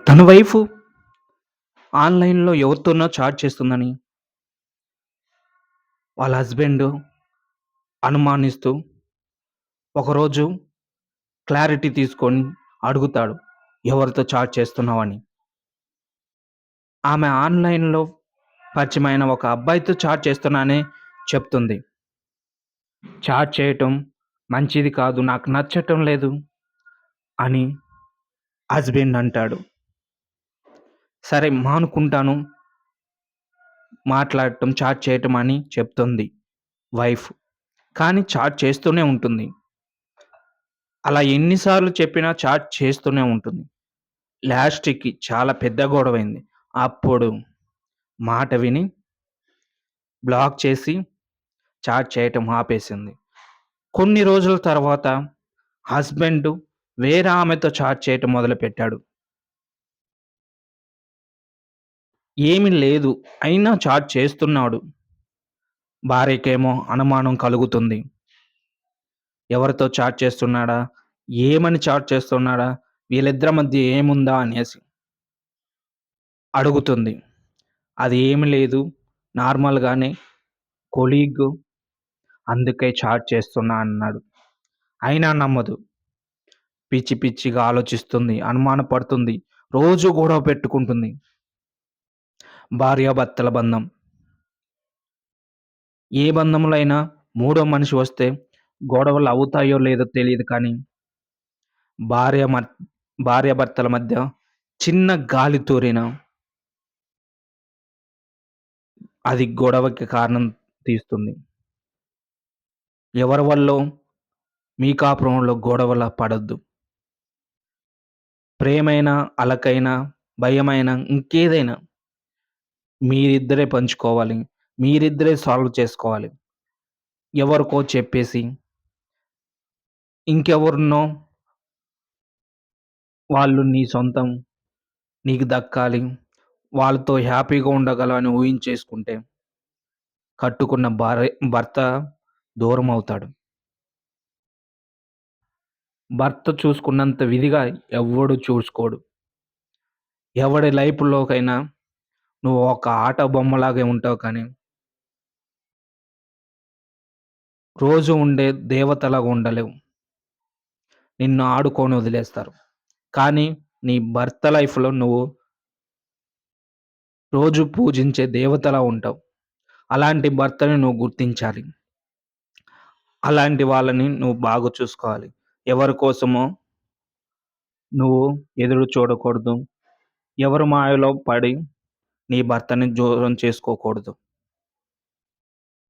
తన వైఫ్ ఆన్‌లైన్‌లో ఎవరితోనో చాట్ చేస్తుందని వాళ్ళ హస్బెండ్ అనుమానిస్తూ ఒకరోజు క్లారిటీ తీసుకొని అడుగుతాడు. ఎవరితో చాట్ చేస్తున్నావని. ఆమె ఆన్‌లైన్‌లో పరిచయమైన ఒక అబ్బాయితో చాట్ చేస్తున్నా అని చెప్తుంది. చాట్ చేయటం మంచిది కాదు. నాకు నచ్చటం లేదు అని హస్బెండ్ అంటాడు. సరే మానుకుంటాను మాట్లాడటం, చాట్ చేయటం అని చెప్తుంది వైఫ్. కానీ చాట్ చేస్తూనే ఉంటుంది. అలా ఎన్ని సార్లు చెప్పినా చాట్ చేస్తూనే ఉంటుంది. లాస్ట్‌కి చాలా పెద్ద గొడవైంది. అప్పుడు మాట విని బ్లాక్ చేసి చాట్ చేయటం ఆపేసింది. కొన్ని రోజుల తర్వాత హస్బెండ్ వేరే ఆమెతో చాట్ చేయటం మొదలుపెట్టాడు. ఏమీ లేదు. అయినా చాట్ చేస్తున్నాడు. భార్యకేమో అనుమానం కలుగుతుంది. ఎవరితో చాట్ చేస్తున్నాడా? ఏమని చాట్ చేస్తున్నాడా? వీళ్ళిద్దరి మధ్య ఏముందా అనేసి అడుగుతుంది. అది ఏమి లేదు. నార్మల్‌గానే కొలీగ్ అందుకే చాట్ చేస్తున్నా అన్నాడు. అయినా నమ్మదు. పిచ్చి పిచ్చిగా ఆలోచిస్తుంది. అనుమానపడుతుంది. రోజు గొడవ పెట్టుకుంటుంది. భార్యాభర్తల బంధం. ఏ బంధంలో అయినా మూడో మనిషి వస్తే గొడవలు అవుతాయో లేదో తెలీదు కానీ భార్య మర్ భార్యాభర్తల మధ్య చిన్న గాలి తూరినా అది గొడవకి కారణం తీస్తుంది. ఎవరి వల్లో మీ కాపురంలో గొడవల పడొద్దు. ప్రేమైనా, అలకైనా, భయమైనా, ఇంకేదైనా మీరిద్దరే పంచుకోవాలి. మీరిద్దరే సాల్వ్ చేసుకోవాలి. ఎవరికో చెప్పేసి, ఇంకెవరినో వాళ్ళు నీ సొంతం, నీకు దక్కాలి, వాళ్ళతో హ్యాపీగా ఉండగలవని ఊహించేసుకుంటే, కట్టుకున్న భర్త దూరమవుతాడు. భర్త చూసుకున్నంత విధిగా ఎవ్వడు చూసుకోడు. ఎవడి లైఫ్‌లోకైనా నువ్వు ఒక ఆట బొమ్మలాగే ఉంటావు కానీ, రోజు ఉండే దేవతలాగా ఉండలేవు. నిన్ను ఆడుకొని వదిలేస్తారు. కానీ నీ భర్త లైఫ్‌లో నువ్వు రోజు పూజించే దేవతలా ఉంటావు. అలాంటి భర్తని నువ్వు గుర్తించాలి. అలాంటి వాళ్ళని నువ్వు బాగా చూసుకోవాలి. ఎవరి కోసమో నువ్వు ఎదురు చూడకూడదు. ఎవరి మాయలో పడి నీ భర్తని దూరం చేసుకోకూడదు.